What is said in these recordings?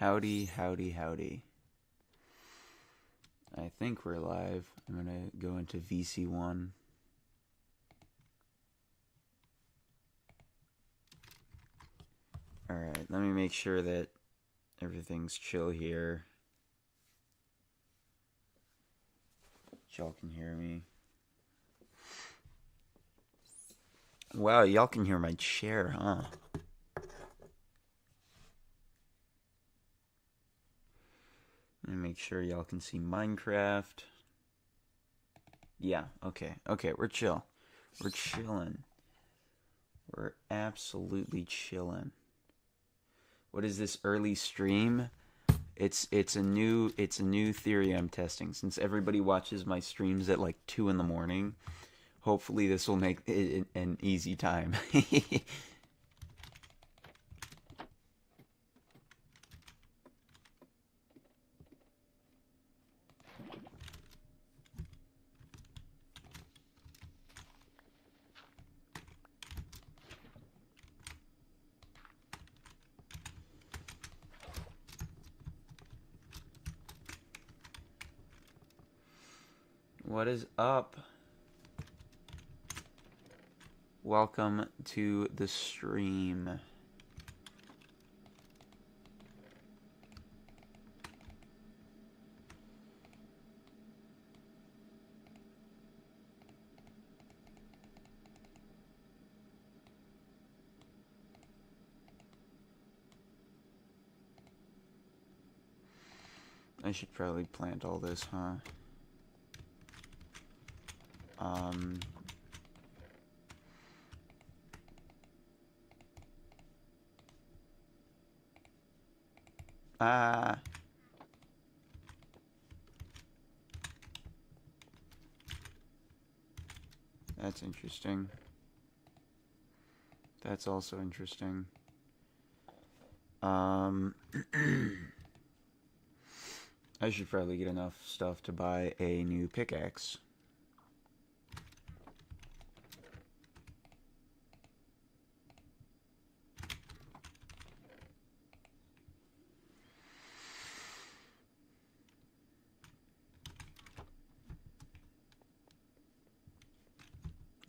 Howdy, howdy, howdy. I think we're live. I'm gonna go into VC1. Alright, let me make sure that everything's chill here. Y'all can hear me. Wow, y'all can hear my chair, huh? Let me make sure y'all can see Minecraft. Yeah, okay, we're chill. We're chilling. We're absolutely chilling. What is this early stream? It's a new theory I'm testing. Since everybody watches my streams at like 2 in the morning, hopefully this will make it an easy time. What is up? Welcome to the stream. I should probably plant all this, huh? Ah. That's interesting. That's also interesting. I should probably get enough stuff to buy a new pickaxe.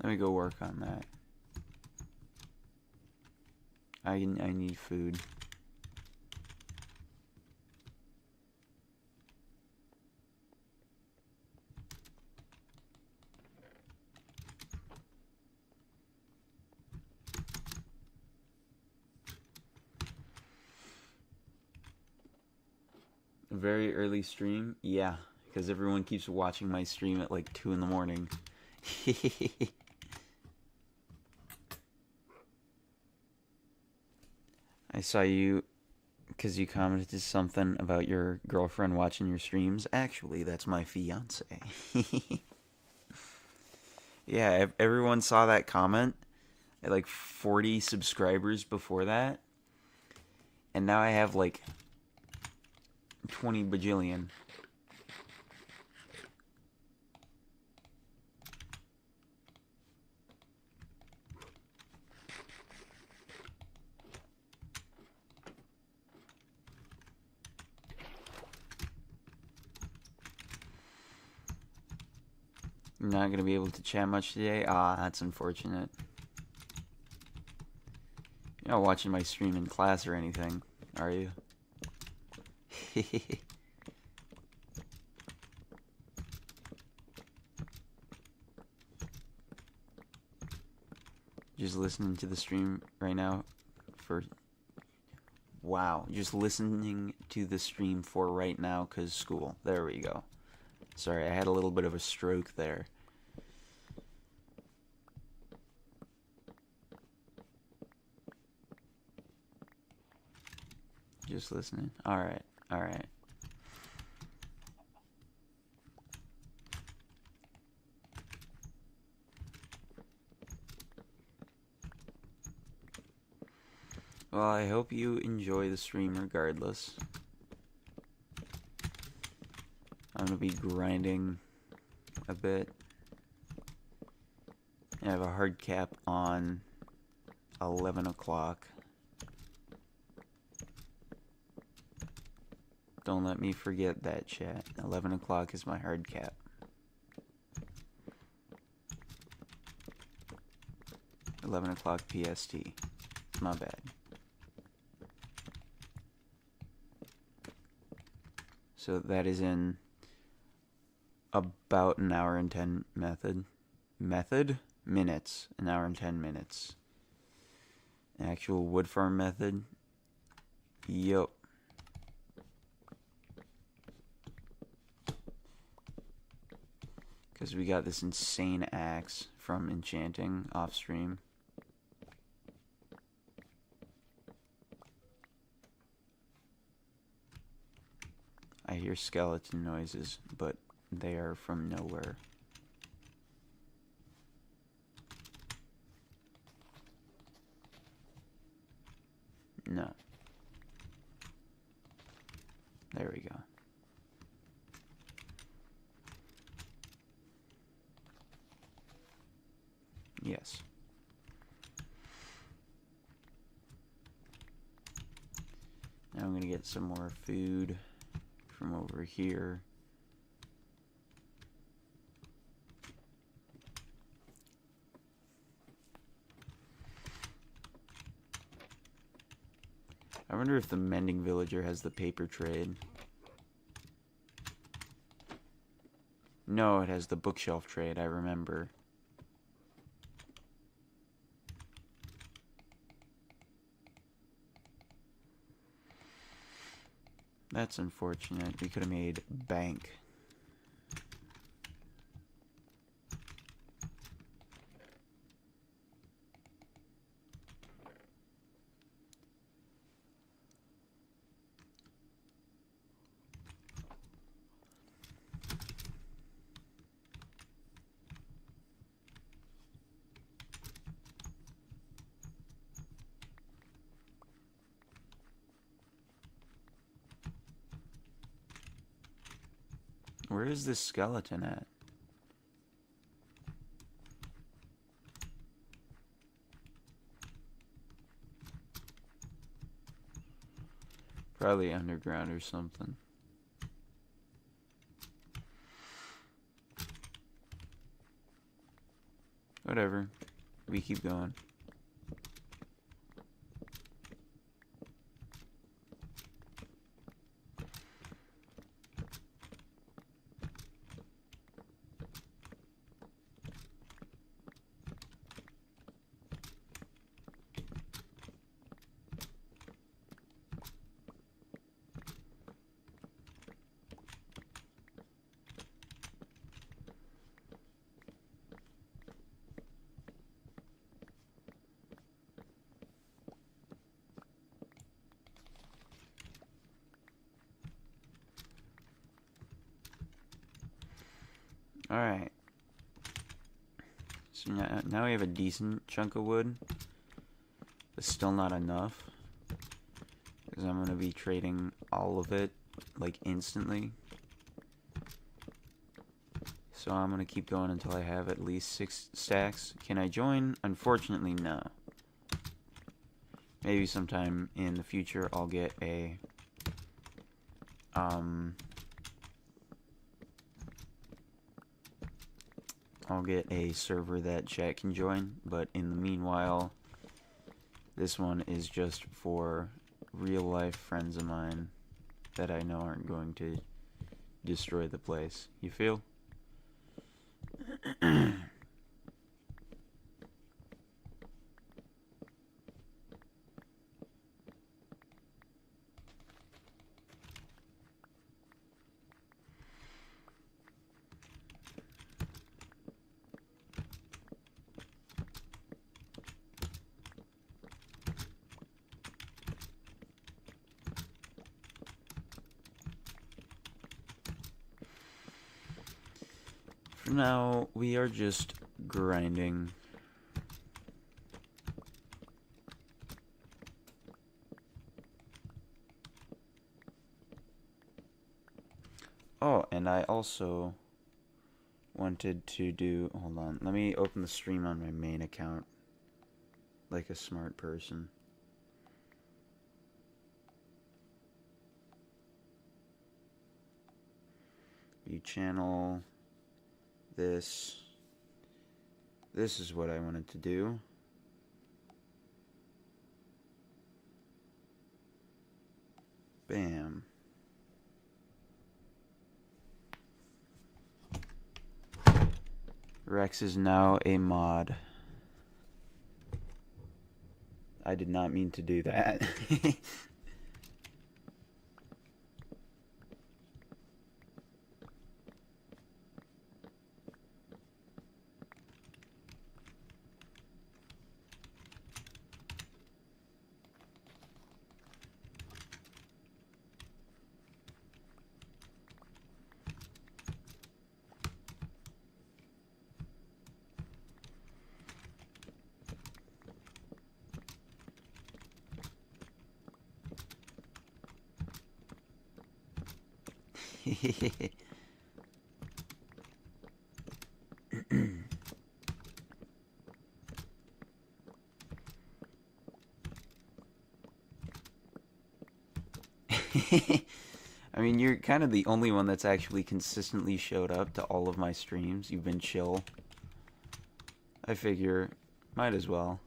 Let me go work on that. I need food. A very early stream? Yeah, because everyone keeps watching my stream at like 2 in the morning. I saw you because you commented something about your girlfriend watching your streams. Actually, that's my fiance. Yeah, everyone saw that comment. I had like 40 subscribers before that. And now I have like 20 bajillion. You're not going to be able to chat much today? Ah, that's unfortunate. You're not watching my stream in class or anything, are you? Just listening to the stream right now for... Wow, just listening to the stream for right now because school. There we go. Sorry, I had a little bit of a stroke there. Just listening. Alright, alright. Well, I hope you enjoy the stream regardless. I'm gonna be grinding a bit. I have a hard cap on 11 o'clock. Don't let me forget that, chat. 11 o'clock is my hard cap. $11 PST. My bad. So that is in about an hour and 10 minutes. An hour and 10 minutes. Actual wood farm method. Yup. Because we got this insane axe from enchanting off stream. I hear skeleton noises, but they are from nowhere. No. There we go. Yes. Now I'm gonna get some more food from over here. I wonder if the mending villager has the paper trade. No, it has the bookshelf trade, I remember. That's unfortunate. We could have made bank. Where is this skeleton at? Probably underground or something. Whatever. We keep going. Alright. So now we have a decent chunk of wood. But still not enough. Because I'm going to be trading all of it, like, instantly. So I'm going to keep going until I have at least 6 stacks. Can I join? Unfortunately, no. Maybe sometime in the future I'll get a... I'll get a server that chat can join, but in the meanwhile, this one is just for real-life friends of mine that I know aren't going to destroy the place. You feel? For now, we are just grinding. Oh, and I also wanted to do... Hold on. Let me open the stream on my main account. Like a smart person. You channel this. This is what I wanted to do. Bam. Rex is now a mod. I did not mean to do that. I mean, you're kind of the only one that's actually consistently showed up to all of my streams. You've been chill. I figure, might as well.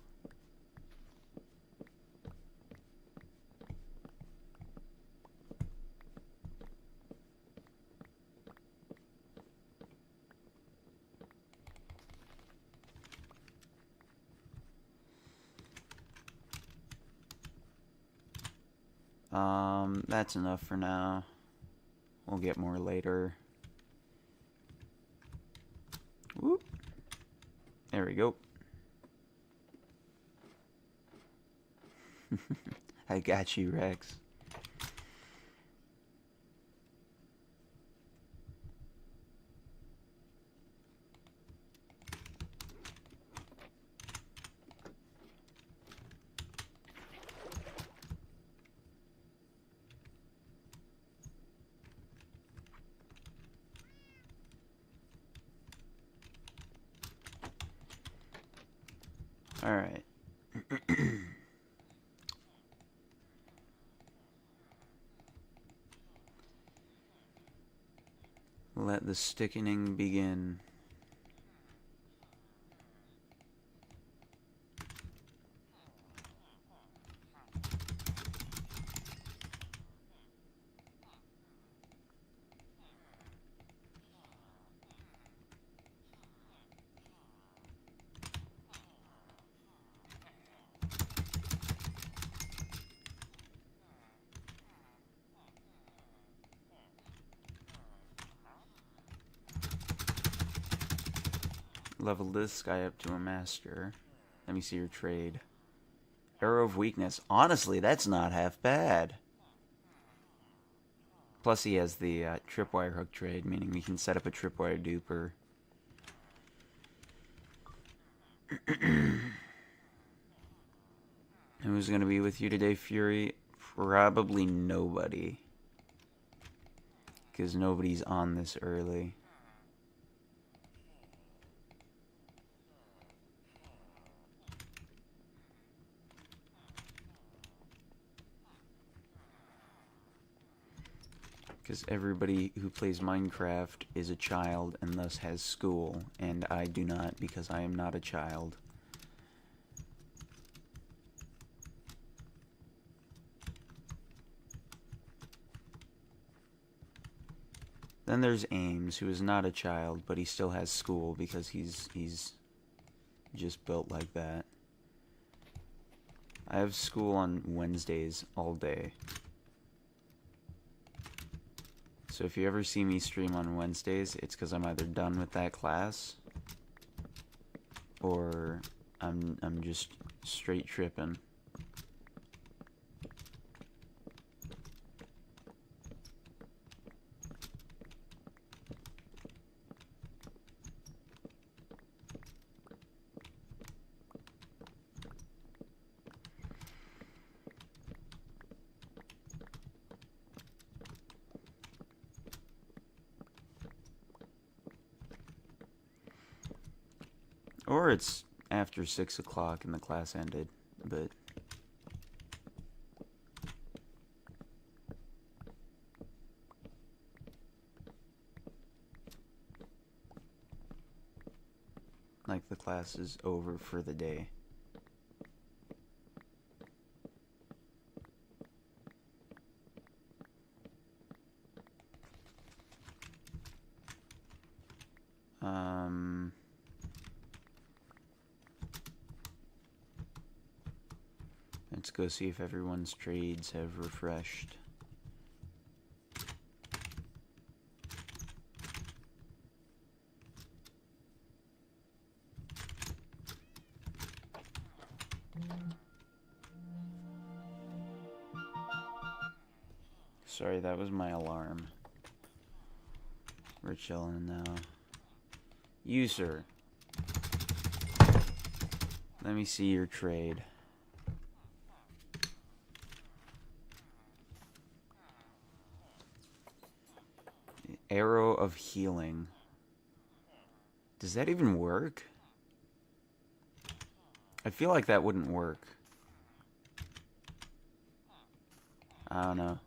That's enough for now. We'll get more later. Whoop. There we go. I got you, Rex. All right. Let the stickening begin. Level this guy up to a master. Let me see your trade. Arrow of weakness. Honestly, that's not half bad. Plus he has the tripwire hook trade, meaning we can set up a tripwire duper. Who's gonna be with you today, Fury? Probably nobody. Because nobody's on this early. Because everybody who plays Minecraft is a child and thus has school, and I do not because I am not a child. Then there's Ames, who is not a child, but he still has school because he's just built like that. I have school on Wednesdays all day. So if you ever see me stream on Wednesdays, it's because I'm either done with that class or I'm just straight tripping. Or it's after 6 o'clock and the class ended, but... like the class is over for the day. Let's go see if everyone's trades have refreshed. Sorry, that was my alarm. We're chilling now. User. Let me see your trade. Arrow of Healing. Does that even work? I feel like that wouldn't work. I don't know.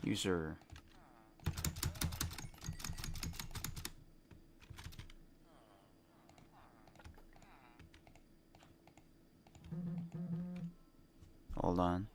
User. Hold on.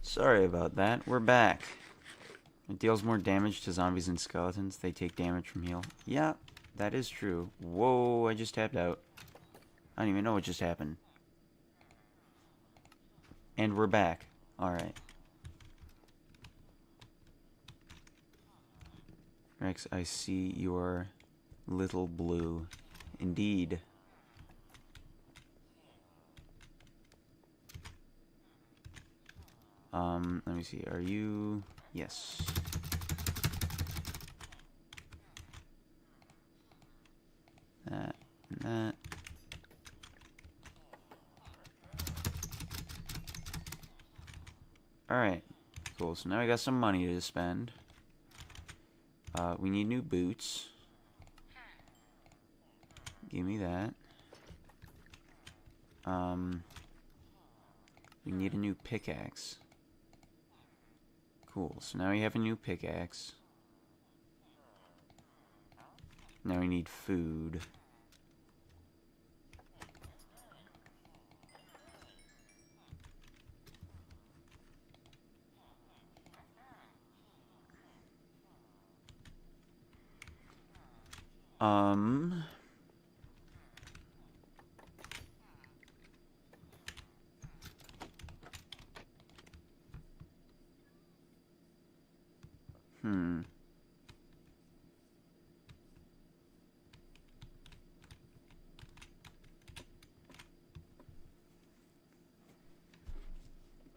Sorry about that. We're back. It deals more damage to zombies and skeletons. They take damage from heal. Yeah, that is true. Whoa, I just tapped out. I don't even know what just happened. And we're back. Alright. Rex, I see your little blue. Indeed. Let me see. Are you... Yes. That and that. Alright. Cool. So now I got some money to spend. We need new boots. Give me that. We need a new pickaxe. Cool. So now we have a new pickaxe. Now we need food.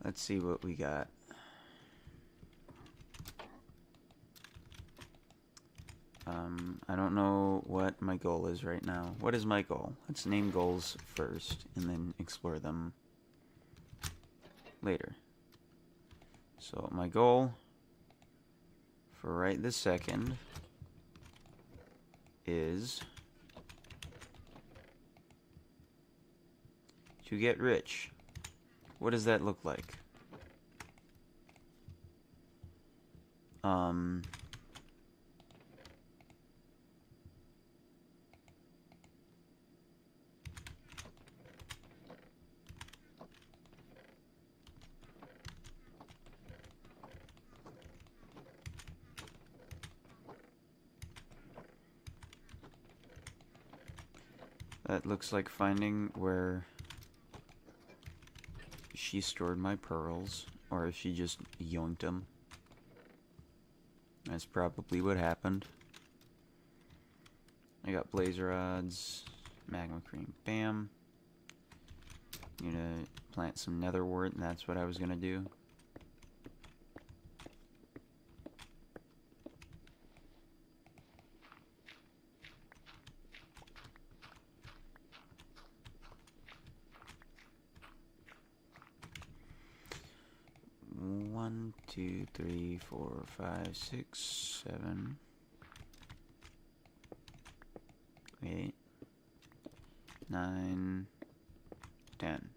Let's see what we got. I don't know what my goal is right now. What is my goal? Let's name goals first and then explore them later. So my goal for right this second is to get rich. What does that look like? That looks like finding where she stored my pearls, or if she just yoinked them. That's probably what happened. I got blaze rods, magma cream, bam. I'm gonna plant some nether wart, and that's what I was gonna do. One, two, three, 4, 5, 6, 7, 8, 9, 10.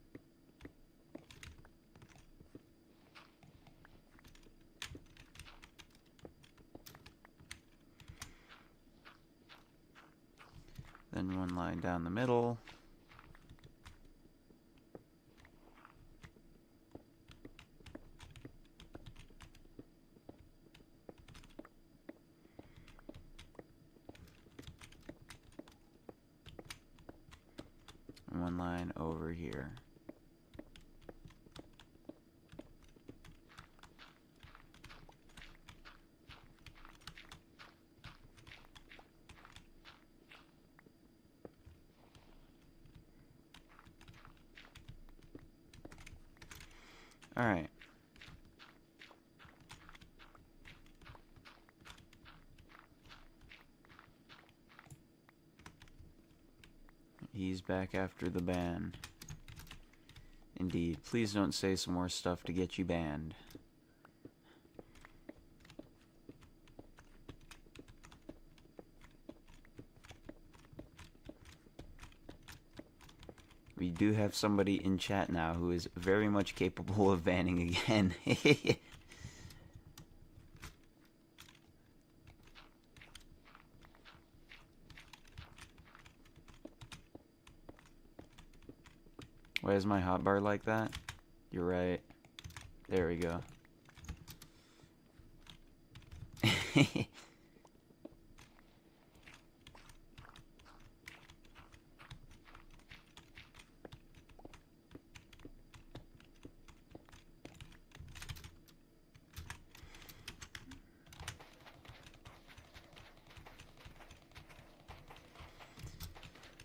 Then one line down the middle. And one line over here. All right. He's back after the ban. Indeed. Please don't say some more stuff to get you banned. We do have somebody in chat now who is very much capable of banning again. Why is my hotbar like that? You're right. There we go.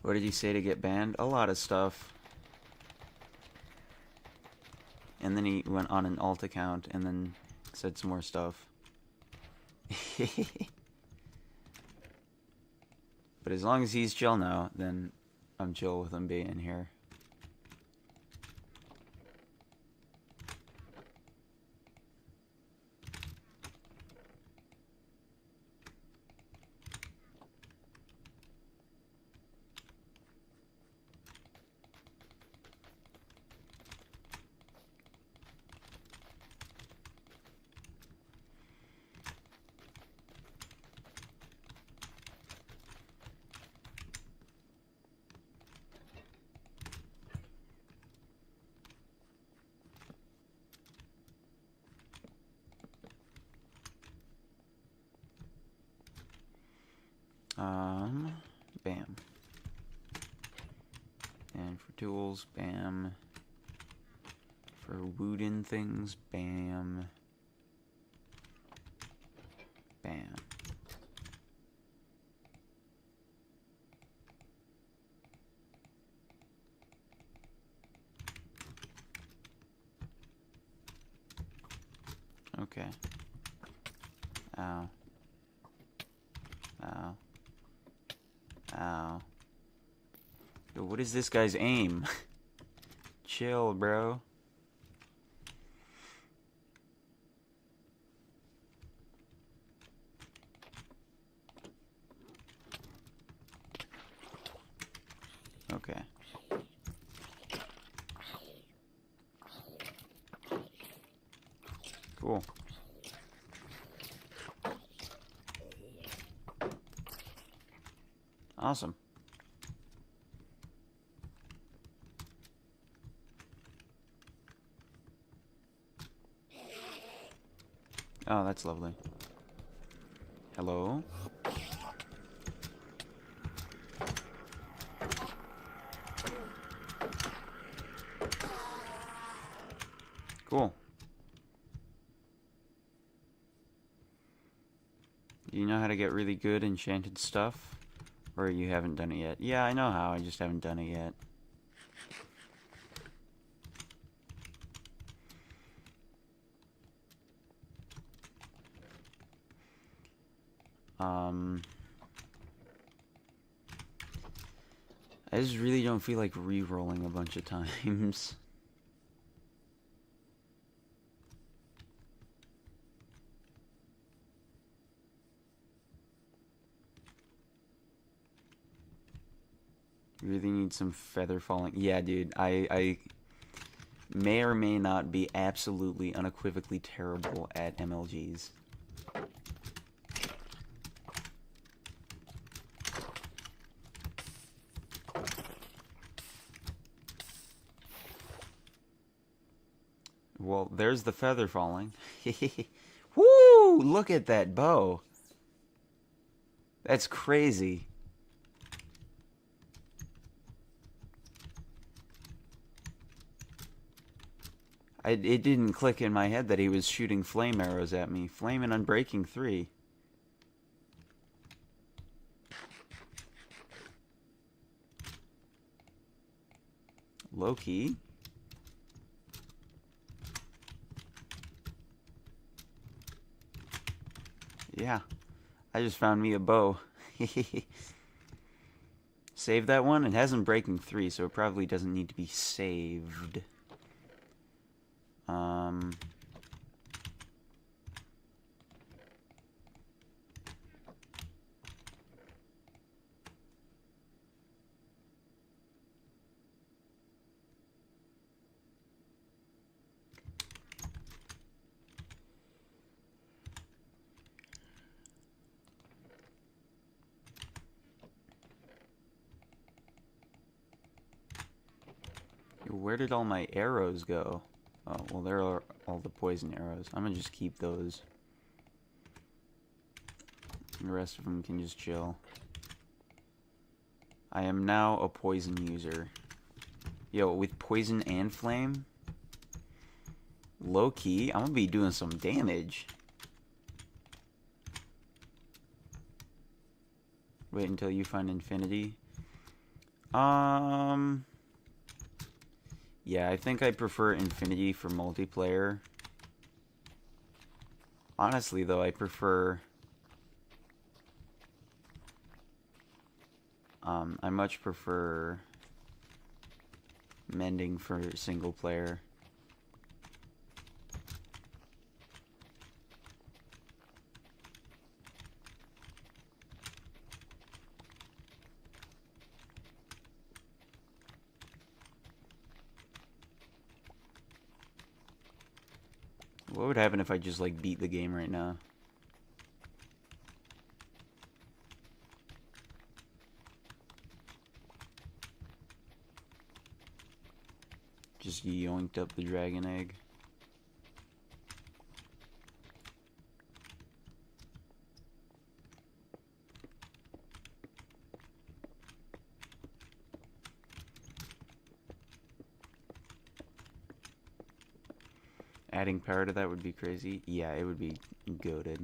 What did you say to get banned? A lot of stuff. And then he went on an alt account and then said some more stuff. But as long as he's chill now, then I'm chill with him being here. Bam. And for tools, bam. For wooden things, bam. Bam. Okay. Ow. Ow. Ow. Yo, what is this guy's aim? Chill, bro. Okay. Cool. Awesome. Oh, that's lovely. Hello? Cool. Do you know how to get really good enchanted stuff? Or you haven't done it yet? Yeah, I know how, I just haven't done it yet. I just really don't feel like re-rolling a bunch of times. Really need some feather falling. Yeah, dude, I may or may not be absolutely unequivocally terrible at MLGs. Well, there's the feather falling. Woo! Look at that bow. That's crazy. It didn't click in my head that he was shooting flame arrows at me. Flame and Unbreaking 3. Low-key. Yeah. I just found me a bow. Save that one. It has Unbreaking 3, so it probably doesn't need to be saved. Where did all my arrows go? Oh, well, there are all the poison arrows. I'm gonna just keep those. The rest of them can just chill. I am now a poison user. Yo, with poison and flame? Low-key, I'm gonna be doing some damage. Wait until you find infinity. Yeah, I think I prefer infinity for multiplayer. Honestly, though, I prefer... I much prefer mending for single player. What would happen if I just, like, beat the game right now? Just yoinked up the dragon egg. Adding power to that would be crazy. Yeah, it would be goated.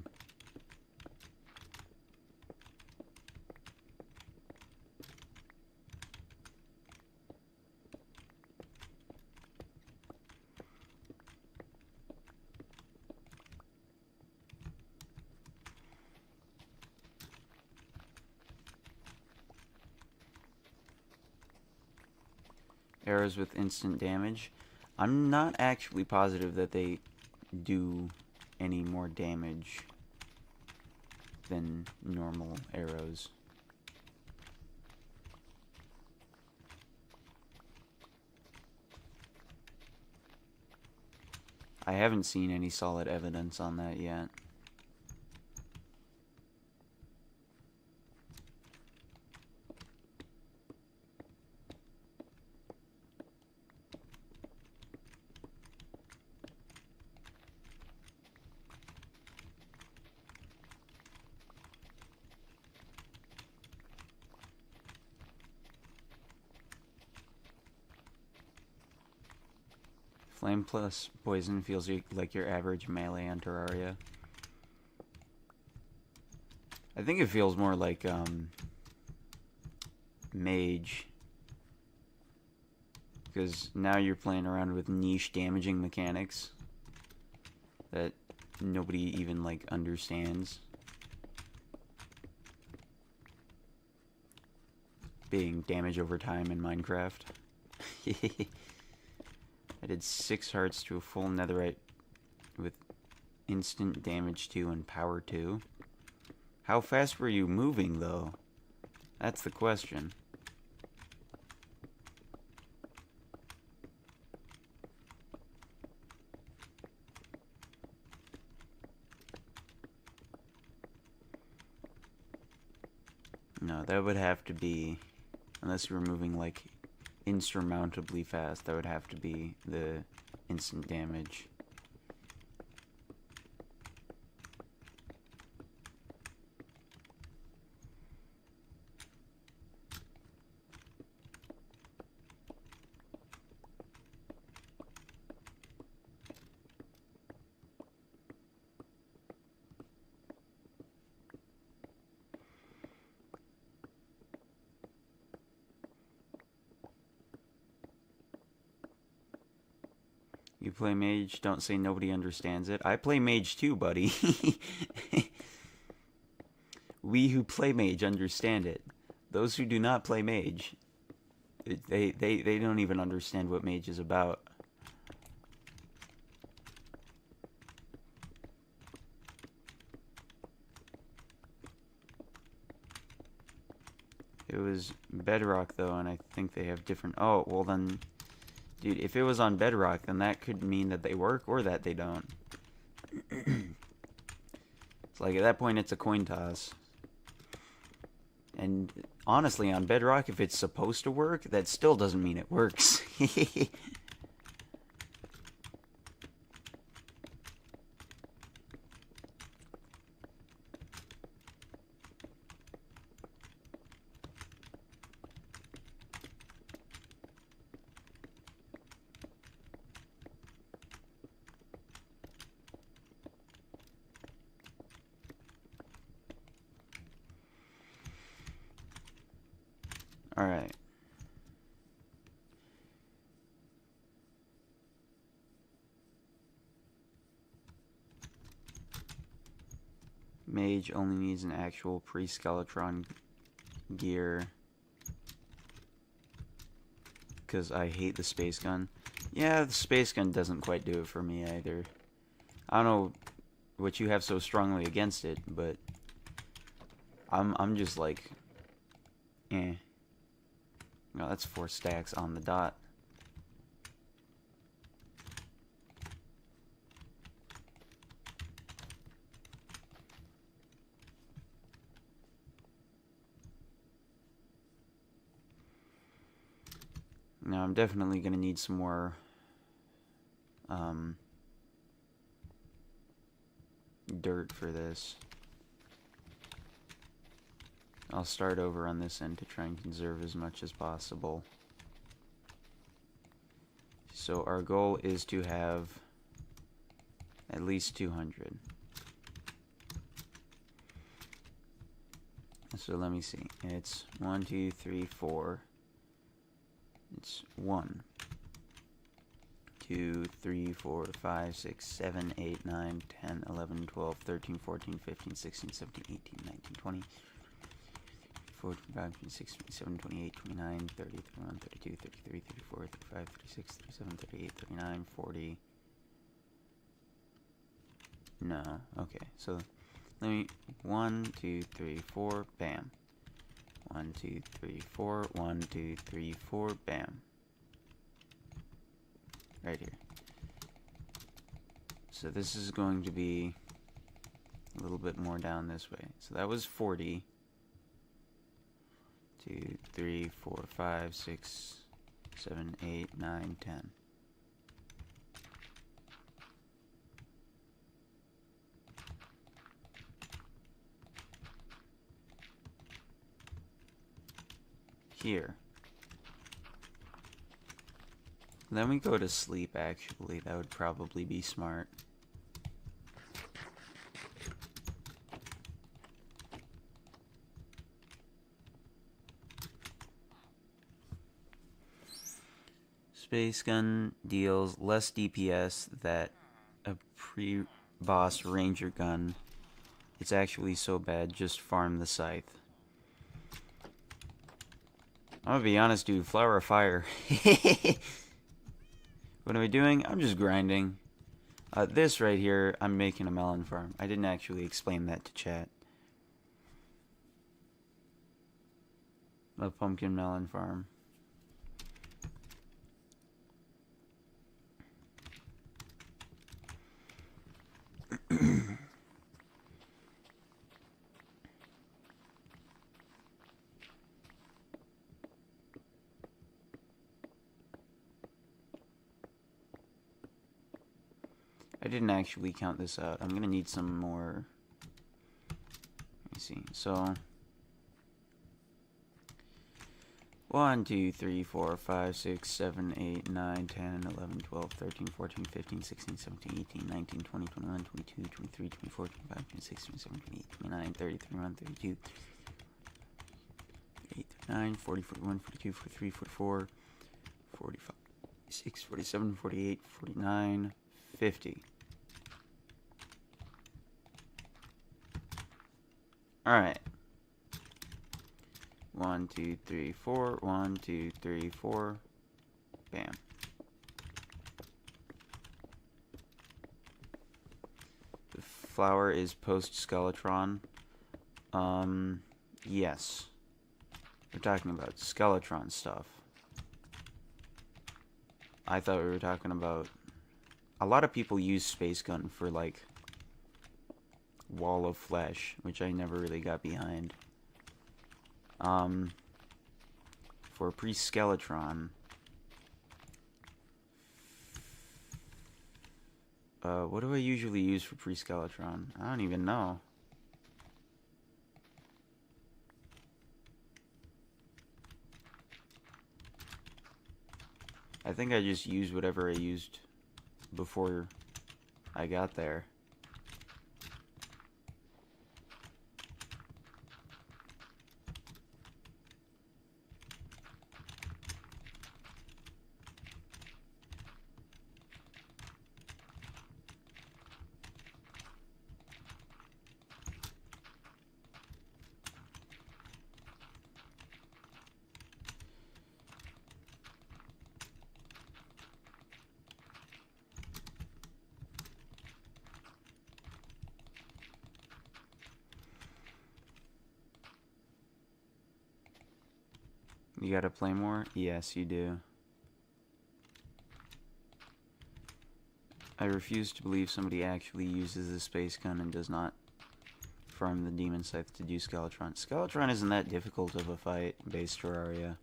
Arrows with instant damage. I'm not actually positive that they do any more damage than normal arrows. I haven't seen any solid evidence on that yet. Flame plus poison feels like your average melee on Terraria. I think it feels more like mage, because now you're playing around with niche damaging mechanics that nobody even like understands. Being damage over time in Minecraft. I did 6 hearts to a full netherite with instant damage 2 and power 2. How fast were you moving, though? That's the question. No, that would have to be... Unless you were moving, like, insurmountably fast, that would have to be the instant damage. You play mage, don't say nobody understands it. I play mage too, buddy. We who play mage understand it. Those who do not play mage, they don't even understand what mage is about. It was Bedrock, though, and I think they have different... Oh, well then... Dude, if it was on Bedrock, then that could mean that they work or that they don't. It's like, at that point, it's a coin toss. And honestly, on Bedrock, if it's supposed to work, that still doesn't mean it works. Alright. Mage only needs an actual pre-Skeletron gear. Because I hate the space gun. Yeah, the space gun doesn't quite do it for me either. I don't know what you have so strongly against it, but I'm just like, eh. No, that's 4 stacks on the dot. Now I'm definitely gonna need some more dirt for this. I'll start over on this end to try and conserve as much as possible. So our goal is to have at least 200. So let me see. It's 1, 2, 3, 4. It's 1, 2, 3, 4, 5, 6, 7, 8, 9, 10, 11, 12, 13, 14, 15, 16, 17, 18, 19, 20, 24, 25, 26, 27, 28, 29, 30, 31, 32, 33, 34, 35, 36, 37, 38, 39, 40. No. Okay. So let me 1, 2, 3, 4, bam. 1, 2, 3, 4, 1, 2, 3, 4, bam. Right here. So this is going to be a little bit more down this way. So that was 40. 2, 3, 4, 5, 6, 7, 8, 9, 10. Here. Then we go to sleep, actually. That would probably be smart. Space gun deals less DPS that a pre-boss ranger gun. It's actually so bad, just farm the scythe. I'm gonna be honest, dude. Flower of Fire. What am I doing? I'm just grinding. This right here, I'm making a melon farm. I didn't actually explain that to chat. A pumpkin melon farm. I didn't actually count this out. I'm gonna need some more. Let me see. So 1, 2, 3, 4, 5, 6, 7, 8, 9, 10, 11, 12, 13, 14, 15, 16, 17, 18, 19, 20, 21, 22, 23, 24, 25, 26, 27, 28, 29, 30, 31, 32, 38, 39, 40, 41, 42, 43, 44, 45, 46, 47, 48, 49, 50. Alright. 1, 2, 3, 4. 1, 2, 3, 4. Bam. The flower is post-Skeletron. Yes. We're talking about Skeletron stuff. I thought we were talking about... A lot of people use Space Gun for, like, Wall of Flesh, which I never really got behind. For pre-Skeletron... what do I usually use for pre-Skeletron? I don't even know. I think I just used whatever I used before I got there. You gotta play more? Yes, you do. I refuse to believe somebody actually uses the Space Gun and does not farm the Demon Scythe to do Skeletron. Skeletron isn't that difficult of a fight, base Terraria.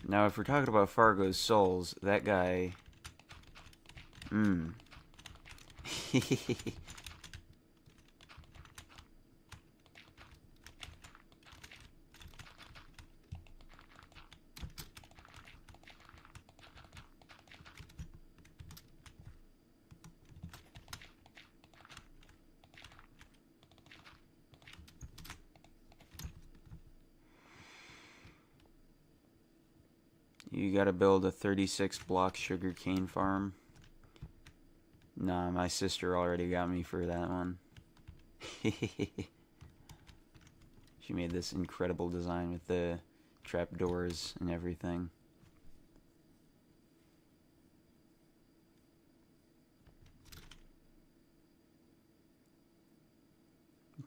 Now, if we're talking about Fargo's Souls, that guy... You gotta build a 36 block sugarcane farm. Nah, my sister already got me for that one. She made this incredible design with the trapdoors and everything.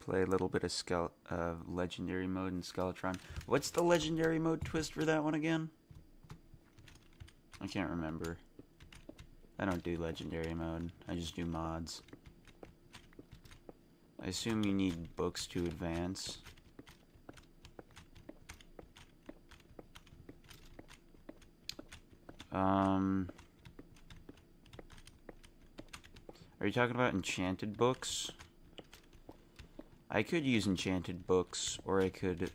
Play a little bit of legendary mode in Skeletron. What's the legendary mode twist for that one again? I can't remember. I don't do legendary mode. I just do mods. I assume you need books to advance. Are you talking about enchanted books? I could use enchanted books, or I could,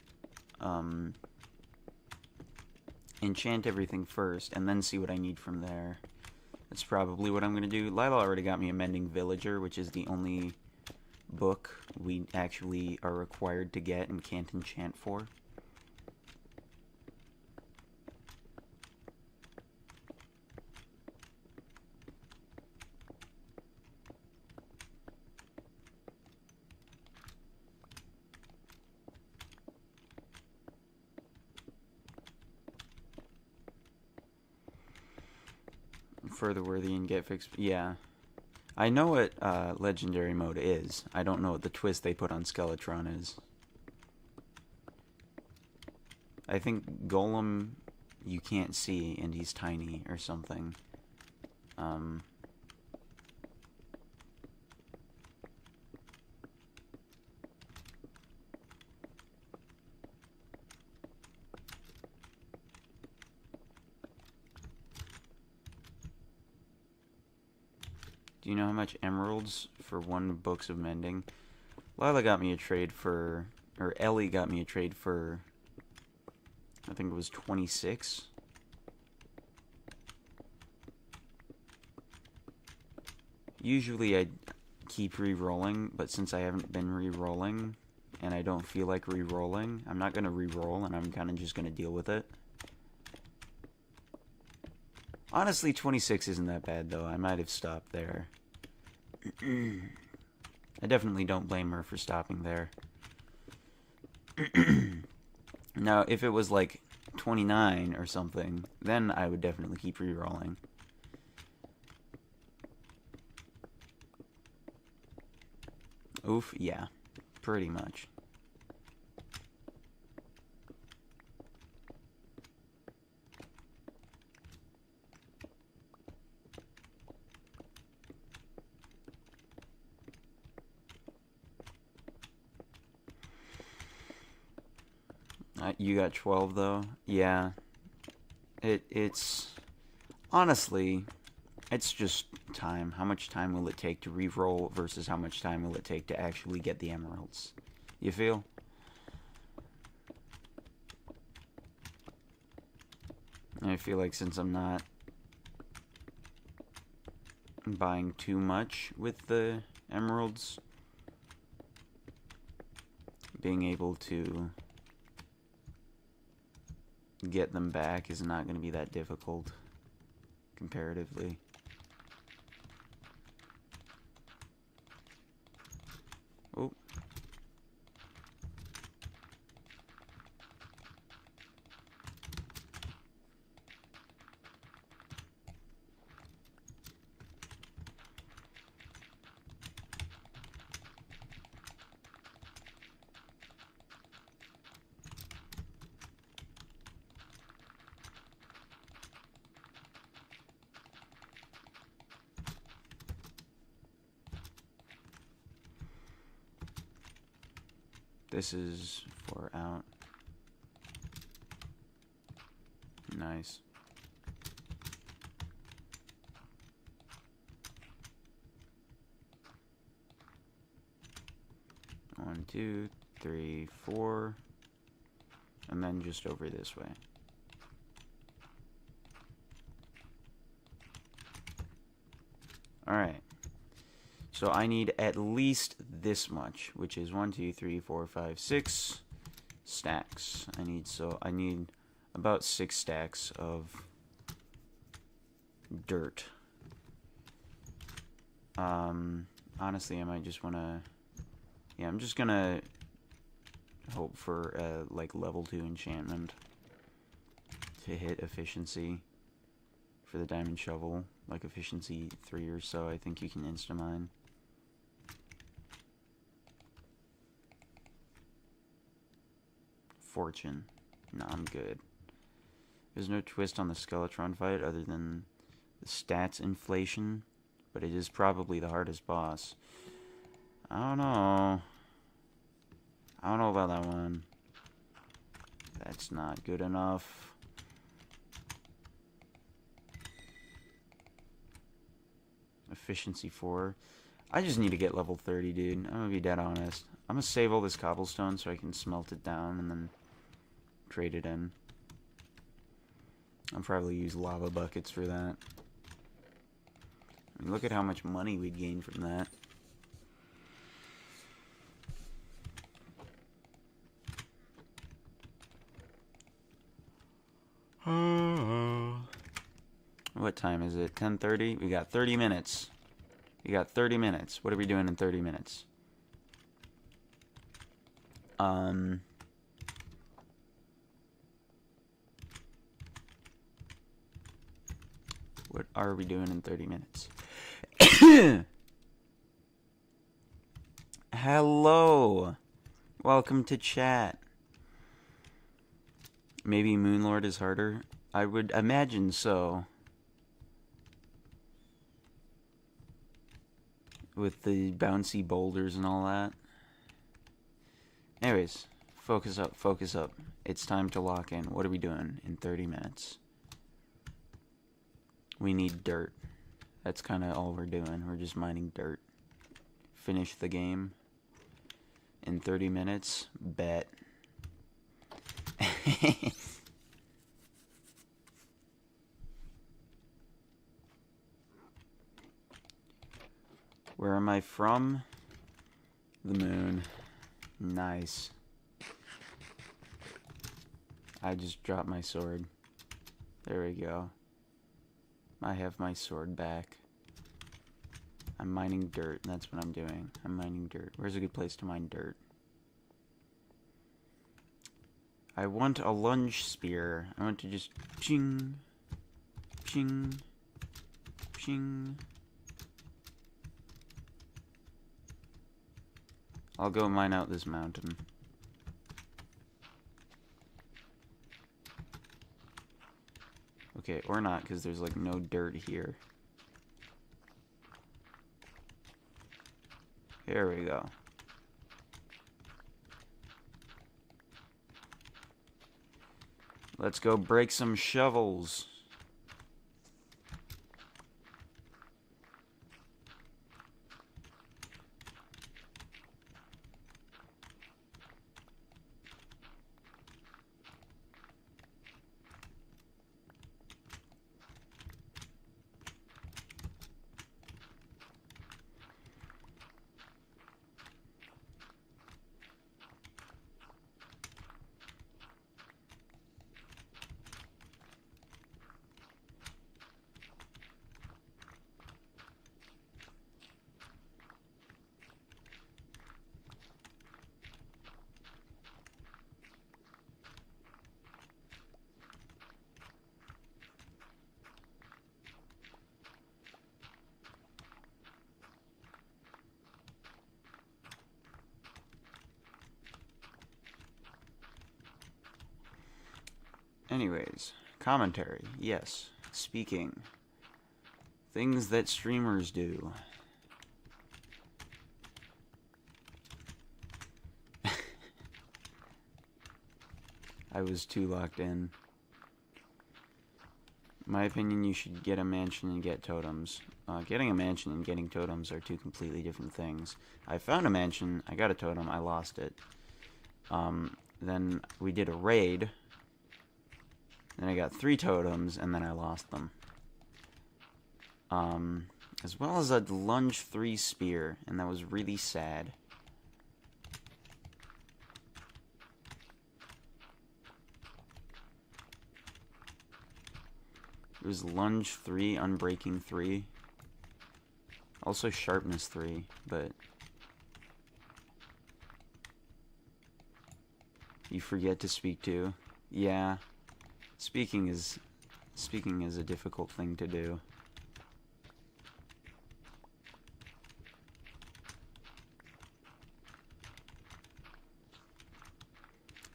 enchant everything first, and then see what I need from there. That's probably what I'm gonna do. Lila already got me a Mending Villager, which is the only book we actually are required to get and can't enchant for. Further worthy and get fixed. Yeah. I know what legendary mode is. I don't know what the twist they put on Skeletron is. I think Golem you can't see and he's tiny or something. Do you know how much emeralds for 1 Books of Mending? Lila got me a trade for, or Ellie got me a trade for, I think it was 26. Usually I keep re-rolling, but since I haven't been re-rolling, and I don't feel like re-rolling, I'm not going to re-roll, and I'm kind of just going to deal with it. Honestly, 26 isn't that bad, though. I might have stopped there. I definitely don't blame her for stopping there. Now, if it was like 29 or something, then I would definitely keep re-rolling. Oof, yeah. Pretty much. You got 12 though? Yeah. It's honestly, it's just time. How much time will it take to re-roll versus how much time will it take to actually get the emeralds? You feel? I feel like since I'm not buying too much with the emeralds, being able to get them back is not going to be that difficult comparatively. Oh. This is 4 out. Nice. One, 2, 3, 4. And then just over this way. Alright. So I need at least this much, which is 1, 2, 3, 4, 5, 6 stacks. I need about 6 stacks of dirt. Honestly, I might just want to... Yeah, I'm just gonna hope for like level 2 enchantment to hit efficiency for the diamond shovel, like efficiency 3 or so. I think you can insta-mine. Fortune. No, I'm good. There's no twist on the Skeletron fight other than the stats inflation, but it is probably the hardest boss. I don't know. I don't know about that one. That's not good enough. Efficiency 4. I just need to get level 30, dude. I'm gonna be dead honest. I'm gonna save all this cobblestone so I can smelt it down and then trade it in. I'll probably use lava buckets for that. I mean, look at how much money we'd gain from that. What time is it? 10:30? We got 30 minutes. We got 30 minutes. What are we doing in 30 minutes? What are we doing in 30 minutes? Hello. Welcome to chat. Maybe Moonlord is harder? I would imagine so. With the bouncy boulders and all that. Anyways, focus up, focus up. It's time to lock in. What are we doing in 30 minutes? We need dirt. That's kind of all we're doing. We're just mining dirt. Finish the game in 30 minutes. Bet. Where am I from? The moon. Nice. I just dropped my sword. There we go. I have my sword back. I'm mining dirt. That's what I'm doing. I'm mining dirt. Where's a good place to mine dirt? I want a lunge spear. I want to just ping, ping, ping. I'll go mine out this mountain. Okay, or not, because there's like no dirt here. Here we go. Let's go break some shovels. Anyways, commentary. Yes, speaking. Things that streamers do. I was too locked in. My opinion, you should get a mansion and get totems. Getting a mansion and getting totems are two completely different things. I found a mansion, I got a totem, I lost it. Then we did a raid. Then I got 3 totems, and then I lost them. As well as a lunge 3 spear, and that was really sad. It was lunge 3, unbreaking 3. Also sharpness 3, but you forget to speak to. Yeah. Speaking is a difficult thing to do.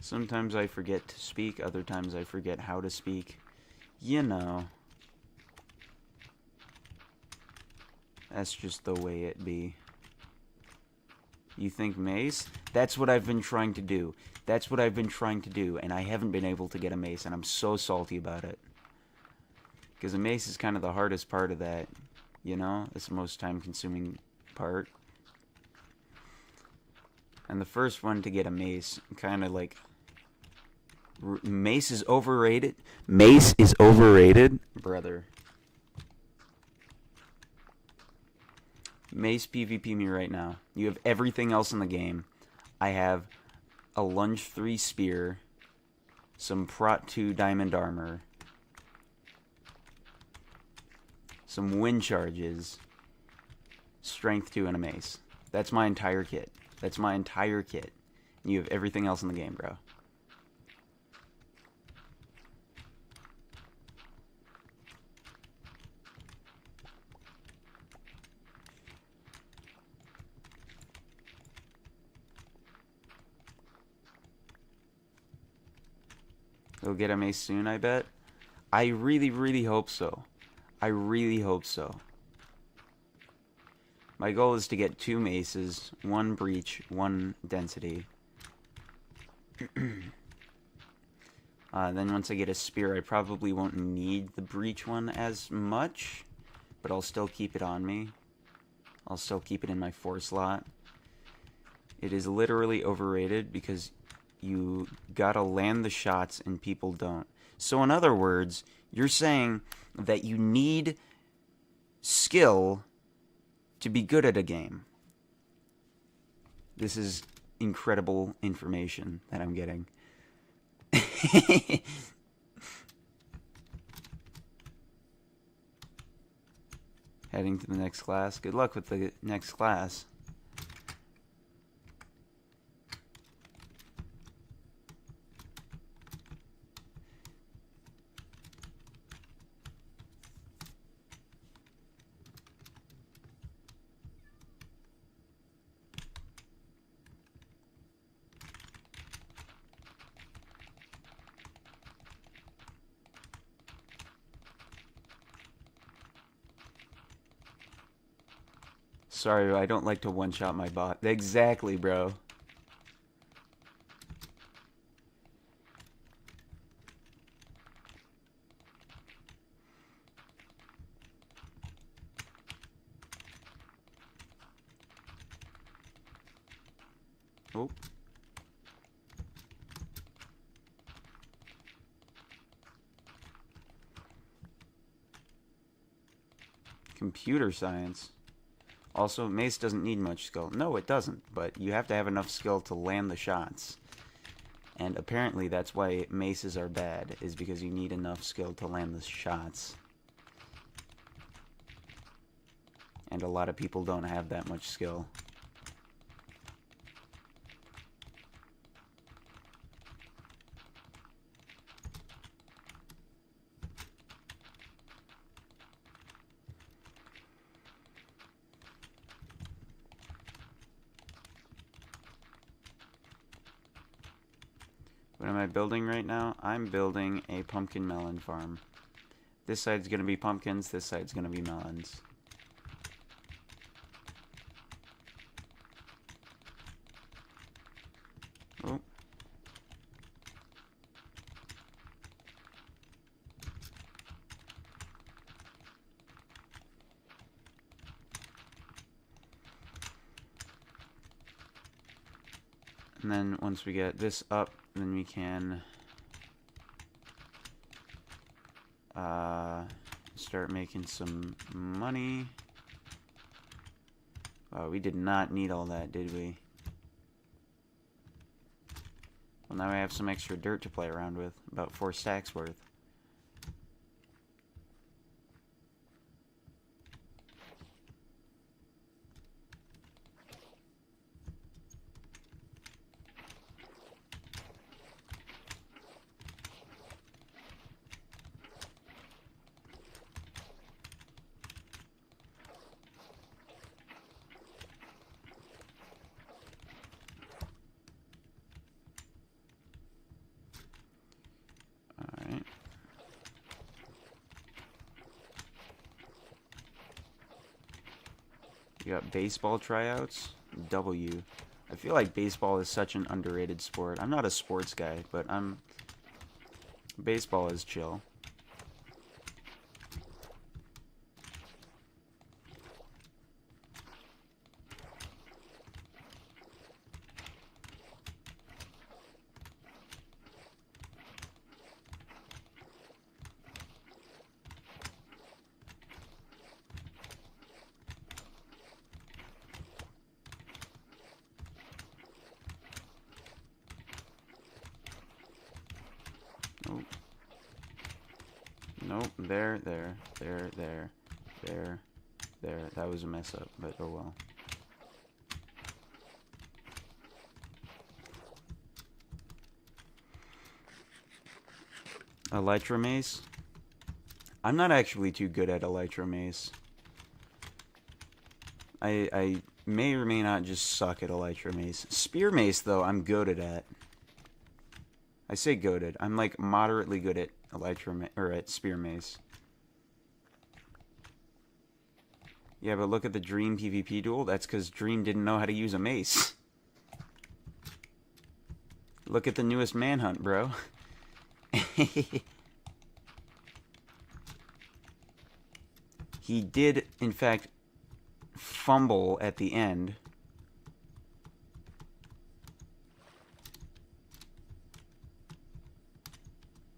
Sometimes I forget to speak, other times I forget how to speak. You know. That's just the way it be. You think mace? That's what I've been trying to do. That's what I've been trying to do, and I haven't been able to get a mace, and I'm so salty about it. Because a mace is kind of the hardest part of that, you know? It's the most time-consuming part. And the first one to get a mace, kind of like... Mace is overrated? Mace is overrated? Brother. Mace PvP me right now. You have everything else in the game. I have a Lunge 3 Spear, some Prot 2 Diamond Armor, some Wind Charges, Strength 2, and a Mace. That's my entire kit. That's my entire kit. And you have everything else in the game, bro. You'll get a mace soon, I bet. I really, really hope so. I really hope so. My goal is to get 2 maces, 1 breach, 1 density. Then once I get a spear, I probably won't need the breach one as much, but I'll still keep it on me. I'll still keep it in my 4 slot. It is literally overrated because you gotta land the shots and people don't. So in other words, you're saying that you need skill to be good at a game. This is incredible information that I'm getting. Heading to the next class. Good luck with the next class. Sorry, I don't like to one-shot my bot. Exactly, bro. Oh. Computer science. Also, mace doesn't need much skill. No, it doesn't, but you have to have enough skill to land the shots. And apparently that's why maces are bad, is because you need enough skill to land the shots. And a lot of people don't have that much skill. What am I building right now? I'm building a pumpkin melon farm. This side's gonna be pumpkins, this side's gonna be melons. Oh. And then once we get this up, then we can start making some money. Oh, we did not need all that, did we? Well, now I have some extra dirt to play around with, about 4 stacks worth. Alright. We got baseball tryouts. W. I feel like baseball is such an underrated sport. I'm not a sports guy, but baseball is chill. Nope. Nope. There. That was a mess up, but oh well. Elytra Mace? I'm not actually too good at Elytra Mace. I may or may not just suck at Elytra Mace. Spear Mace, though, I'm goated at. I say goated. I'm like moderately good at at Spear Mace. Yeah, but look at the Dream PvP duel. That's because Dream didn't know how to use a mace. Look at the newest Manhunt, bro. He did, in fact, fumble at the end.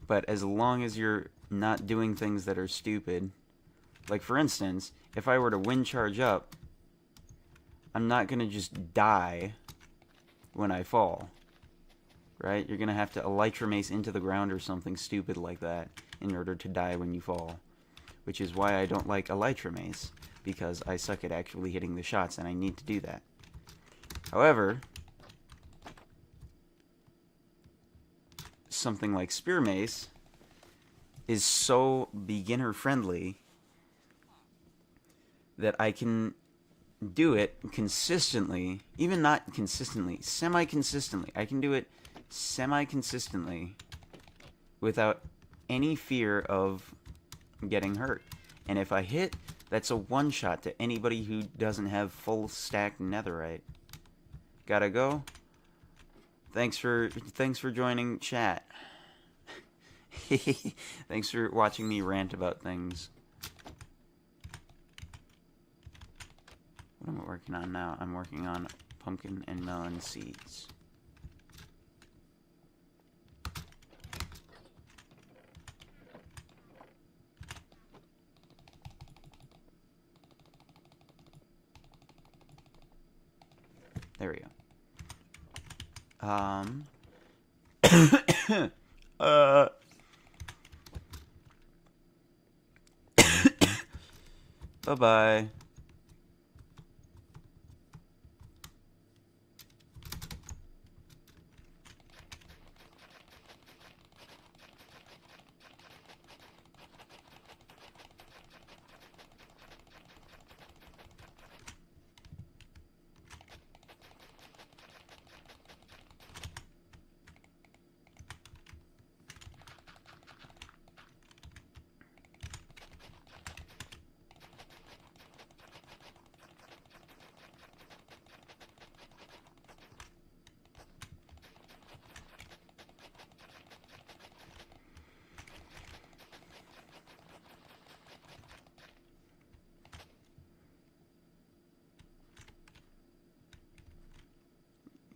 But as long as you're not doing things that are stupid, like for instance, if I were to wind charge up, I'm not going to just die when I fall. Right? You're going to have to Elytra Mace into the ground or something stupid like that in order to die when you fall. Which is why I don't like Elytra Mace, because I suck at actually hitting the shots and I need to do that. However, something like Spear Mace is so beginner friendly that I can do it consistently, even not consistently, semi-consistently. I can do it semi-consistently without any fear of getting hurt. And if I hit, that's a one-shot to anybody who doesn't have full stack netherite. Gotta go. Thanks for joining chat. Thanks for watching me rant about things. What am I working on now? I'm working on pumpkin and melon seeds. There we go. Bye-bye.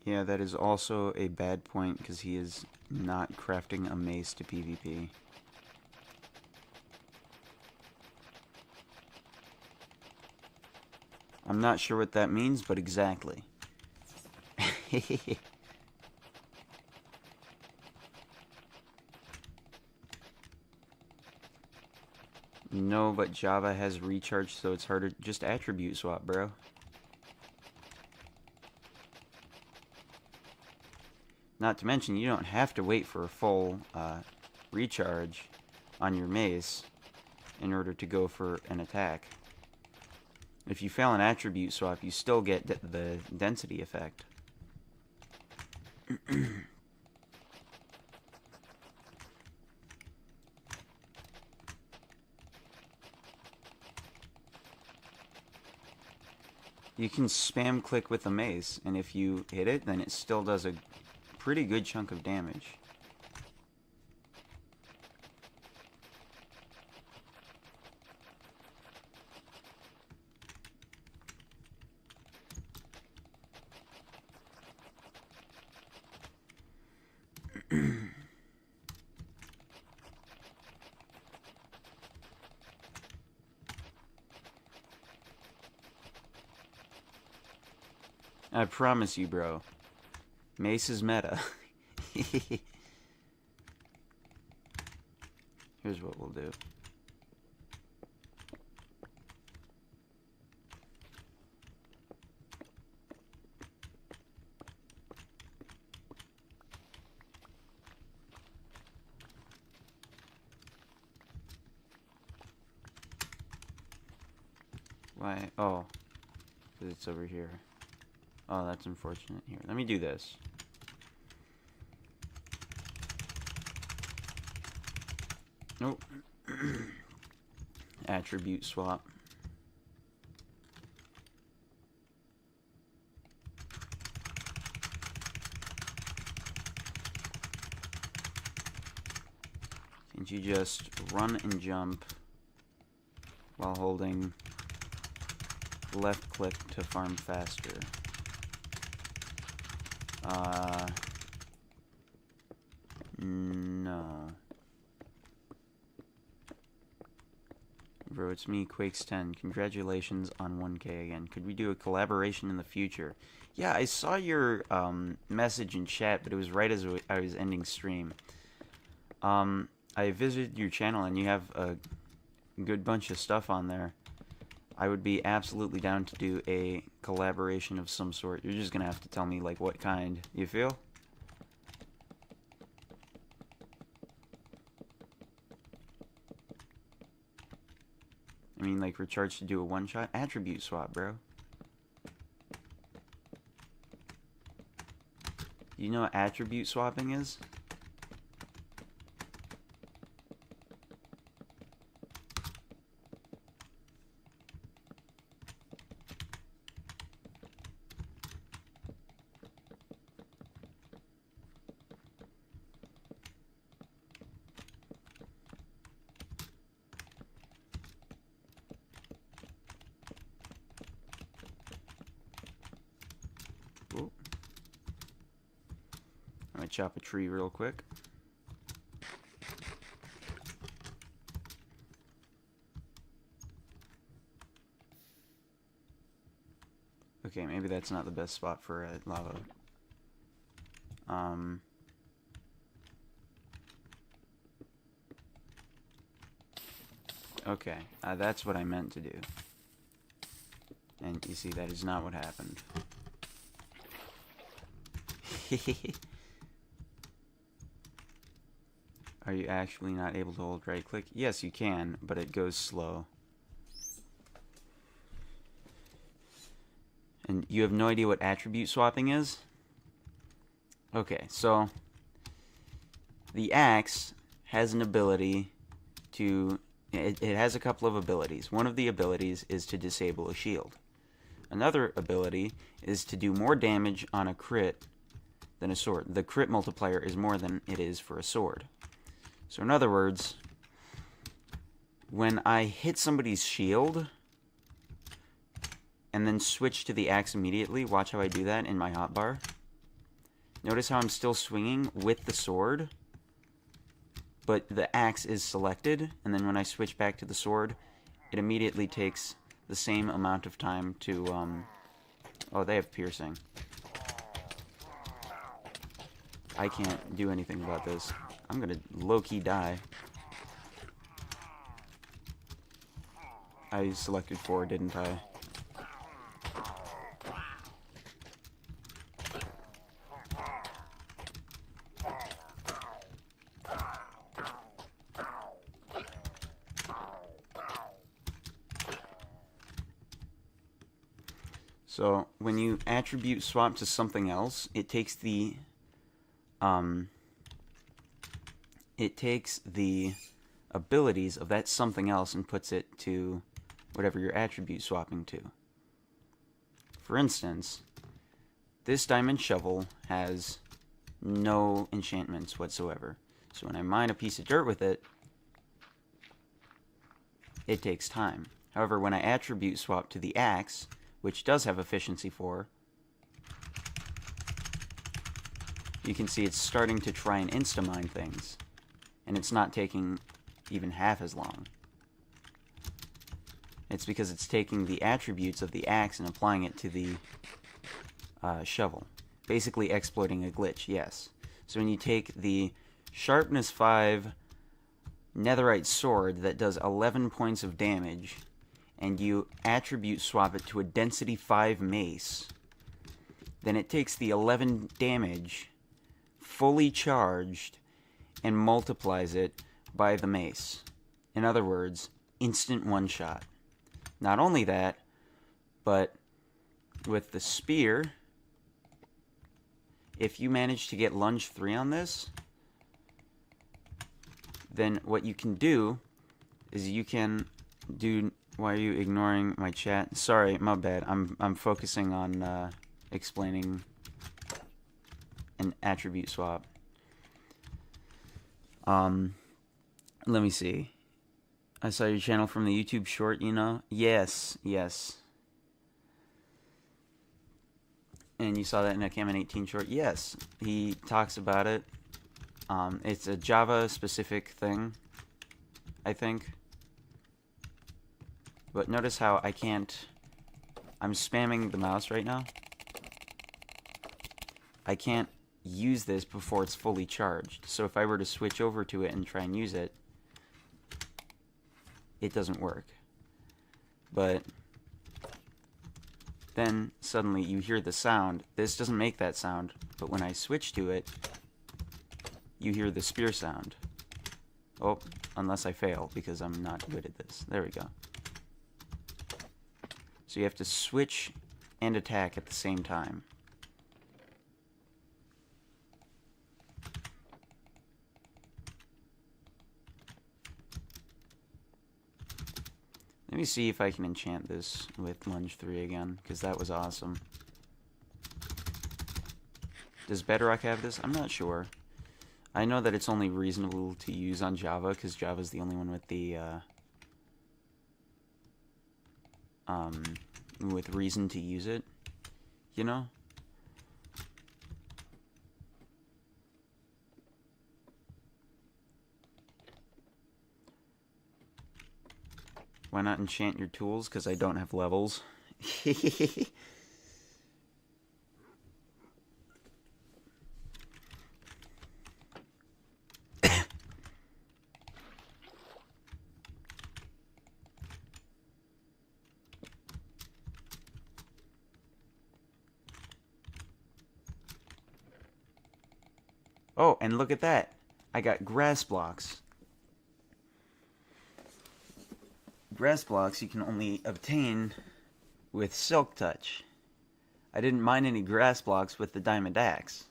Yeah, that is also a bad point because he is not crafting a mace to PvP. I'm not sure what that means, but exactly. No, but Java has recharge, so it's harder. Just attribute swap, bro. Not to mention, you don't have to wait for a full recharge on your mace in order to go for an attack. If you fail an attribute swap, you still get the density effect. You can spam click with the mace, and if you hit it, then it still does a pretty good chunk of damage. I promise you, bro. Mace is meta. Here's what we'll do. Why? Oh. Because it's over here. Oh, that's unfortunate. Here, let me do this. Nope. Attribute swap. Can't you just run and jump while holding left click to farm faster? No. Bro, it's me, Quakes10. Congratulations on 1K again. Could we do a collaboration in the future? Yeah, I saw your message in chat, but it was right as I was ending stream. I visited your channel, and you have a good bunch of stuff on there. I would be absolutely down to do a collaboration of some sort. You're just gonna have to tell me, like, what kind. You feel? I mean, like, recharge to do a one-shot? Attribute swap, bro. You know what attribute swapping is? I'm gonna chop a tree real quick. Okay, maybe that's not the best spot for a lava. Okay, that's what I meant to do. And you see, that is not what happened. Are you actually not able to hold right click? Yes, you can, but it goes slow. And you have no idea what attribute swapping is? Okay, so the axe has an ability to... It has a couple of abilities. One of the abilities is to disable a shield. Another ability is to do more damage on a crit than a sword. The crit multiplier is more than it is for a sword. So in other words, when I hit somebody's shield and then switch to the axe immediately, watch how I do that in my hotbar. Notice how I'm still swinging with the sword, but the axe is selected, and then when I switch back to the sword, it immediately takes the same amount of time to, oh, they have piercing. I can't do anything about this. I'm gonna low-key die. I selected 4, didn't I? So, when you attribute swap to something else, it takes the abilities of that something else and puts it to whatever you're attribute swapping to. For instance, this diamond shovel has no enchantments whatsoever. So when I mine a piece of dirt with it, it takes time. However, when I attribute swap to the axe, which does have efficiency 4, you can see it's starting to try and insta-mine things. And it's not taking even half as long. It's because it's taking the attributes of the axe and applying it to the shovel. Basically exploiting a glitch, yes. So when you take the sharpness 5 netherite sword that does 11 points of damage, and you attribute swap it to a density 5 mace, then it takes the 11 damage, fully charged, and multiplies it by the mace. In other words, instant one-shot. Not only that, but with the spear, if you manage to get lunge 3 on this, then what you can do is you can do... Why are you ignoring my chat? Sorry, my bad. I'm focusing on explaining an attribute swap. Let me see. I saw your channel from the YouTube short, you know? Yes, yes. And you saw that in a Kamen 18 short? Yes. He talks about it. It's a Java-specific thing, I think. But notice how I can't... I'm spamming the mouse right now. I can't use this before it's fully charged. So if I were to switch over to it and try and use it, it doesn't work. But then suddenly you hear the sound. This doesn't make that sound, but when I switch to it, you hear the spear sound. Oh, unless I fail, because I'm not good at this. There we go. So you have to switch and attack at the same time. Let me see if I can enchant this with lunge 3 again, because that was awesome. Does Bedrock have this? I'm not sure. I know that it's only reasonable to use on Java, because Java's the only one with the, with reason to use it, you know? Why not enchant your tools? Because I don't have levels. Oh, and look at that. I got grass blocks. Grass blocks you can only obtain with Silk Touch. I didn't mine any grass blocks with the Diamond Axe.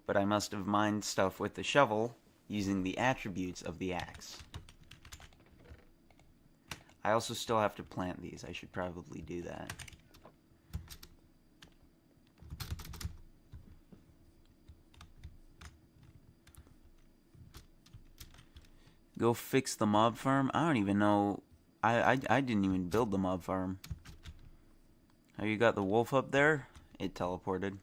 But I must have mined stuff with the shovel using the attributes of the axe. I also still have to plant these. I should probably do that. Go fix the mob farm? I don't even know. I didn't even build the mob farm. Oh, you got the wolf up there? It teleported.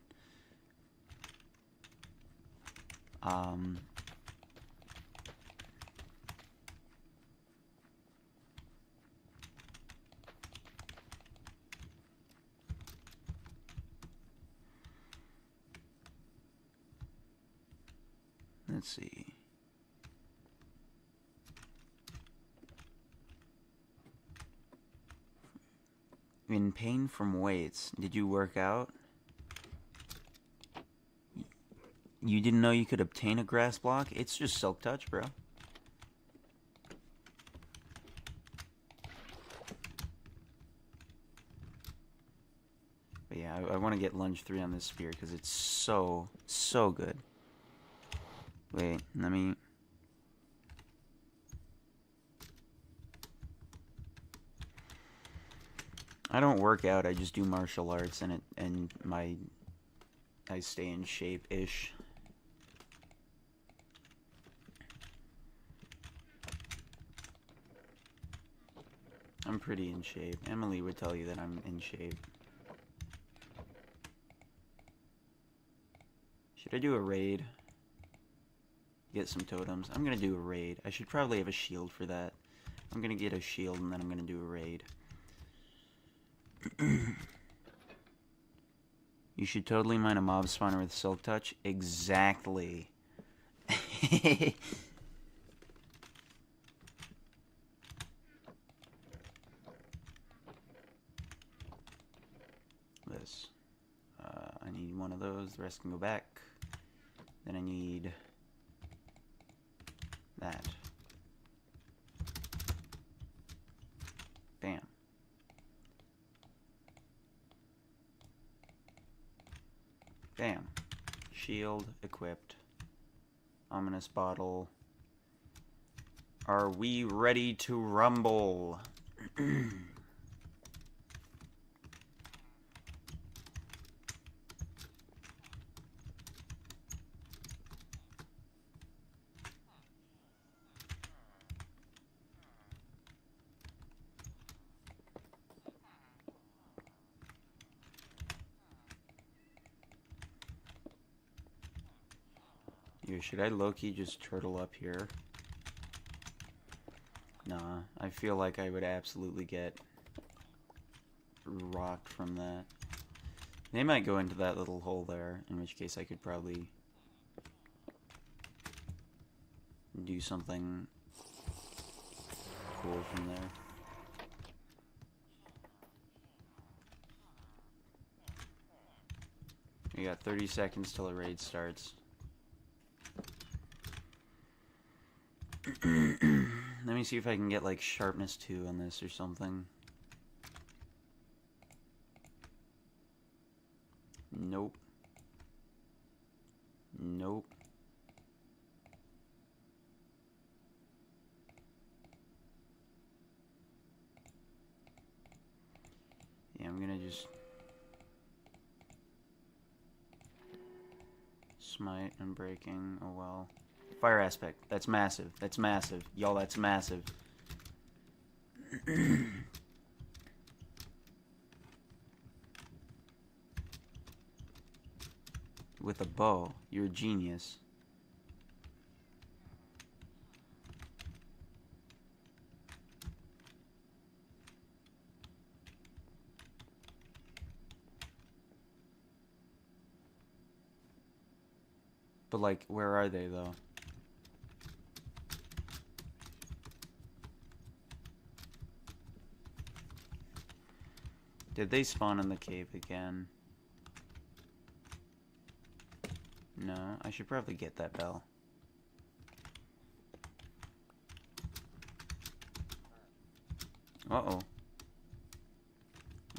Let's see. In pain from weights. Did you work out? You didn't know you could obtain a grass block? It's just Silk Touch, bro. But yeah, I want to get lunge 3 on this spear because it's so good. Wait, let me... I don't work out, I just do martial arts, and I stay in shape-ish. I'm pretty in shape. Emily would tell you that I'm in shape. Should I do a raid? Get some totems. I'm gonna do a raid. I should probably have a shield for that. I'm gonna get a shield and then I'm gonna do a raid. You should totally mine a mob spawner with Silk Touch. Exactly. This. I need one of those. The rest can go back. Then I need that. Bam. Bam. Shield equipped. Ominous bottle. Are we ready to rumble? Should I low-key just turtle up here? Nah, I feel like I would absolutely get rocked from that. They might go into that little hole there, in which case I could probably do something cool from there. We got 30 seconds till the raid starts. Let me see if I can get like sharpness 2 on this or something. Nope. Nope. Yeah, I'm gonna just smite and breaking. Oh well. Fire aspect. That's massive. That's massive. Y'all, that's massive. With a bow. You're a genius. But, like, where are they, though? Did they spawn in the cave again? No, I should probably get that bell. Uh-oh.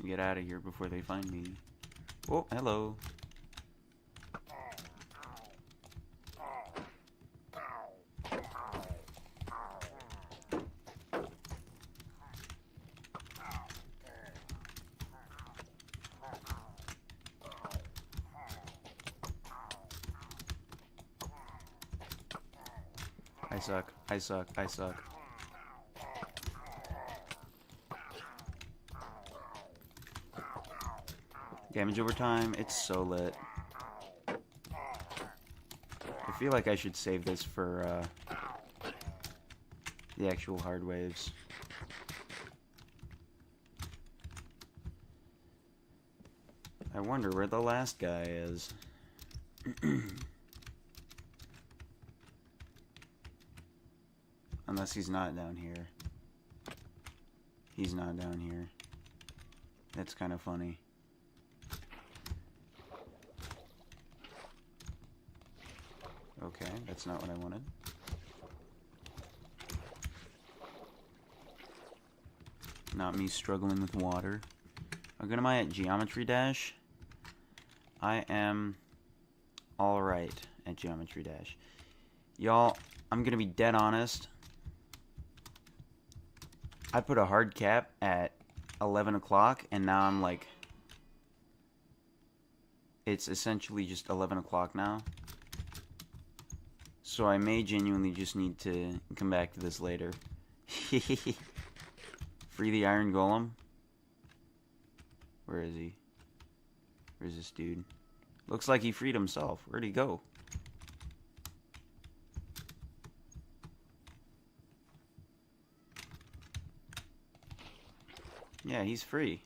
Get out of here before they find me. Oh, hello. I suck. I suck. I suck. Damage over time. It's so lit. I feel like I should save this for the actual hard waves. I wonder where the last guy is. Unless he's not down here. He's not down here. That's kind of funny. Okay, that's not what I wanted. Not me struggling with water. How good am I at Geometry Dash? I am alright at Geometry Dash. Y'all, I'm gonna be dead honest. I put a hard cap at 11 o'clock, and now I'm like... It's essentially just 11 o'clock now. So I may genuinely just need to come back to this later. Free the Iron Golem? Where is he? Where's this dude? Looks like he freed himself. Where'd he go? Yeah, he's free.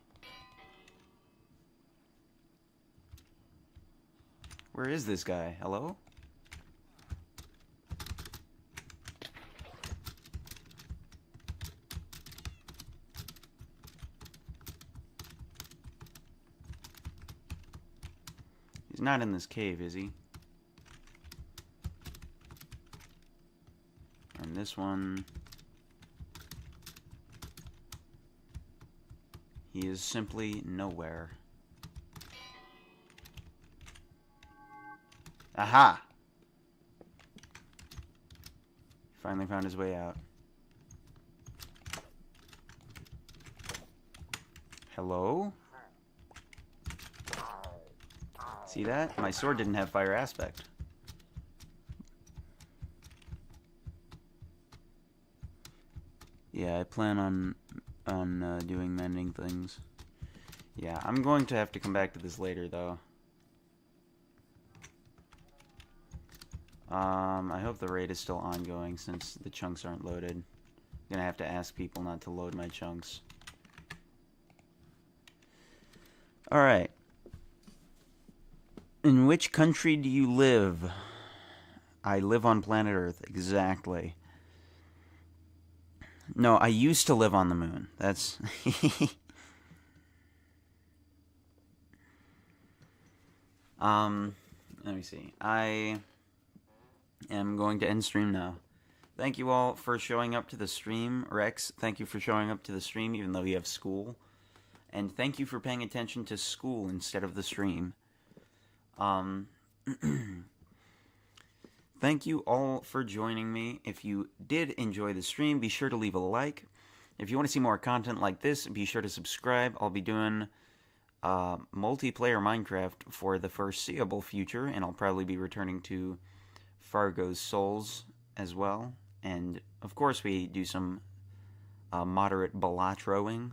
Where is this guy? Hello? He's not in this cave, is he? And this one... He is simply nowhere. Aha! Finally found his way out. Hello? See that? My sword didn't have fire aspect. Yeah, I plan on doing mending things. Yeah, I'm going to have to come back to this later, though. I hope the raid is still ongoing since the chunks aren't loaded. I'm gonna have to ask people not to load my chunks. Alright. In which country do you live? I live on planet Earth, exactly. No, I used to live on the moon. That's... let me see. I am going to end stream now. Thank you all for showing up to the stream. Rex, thank you for showing up to the stream even though you have school. And thank you for paying attention to school instead of the stream. Thank you all for joining me. If you did enjoy the stream, be sure to leave a like. If you want to see more content like this, be sure to subscribe. I'll be doing multiplayer Minecraft for the foreseeable future, and I'll probably be returning to Fargo's Souls as well. And, of course, we do some moderate Balattroing.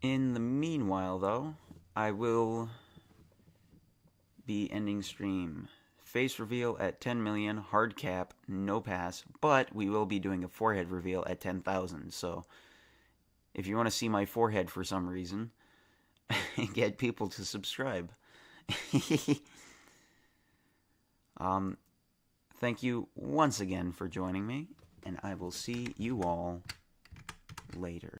In the meanwhile, though, I will be ending stream. Face reveal at 10 million, hard cap, no pass, but we will be doing a forehead reveal at 10,000, so if you want to see my forehead for some reason, get people to subscribe. Thank you once again for joining me, and I will see you all later.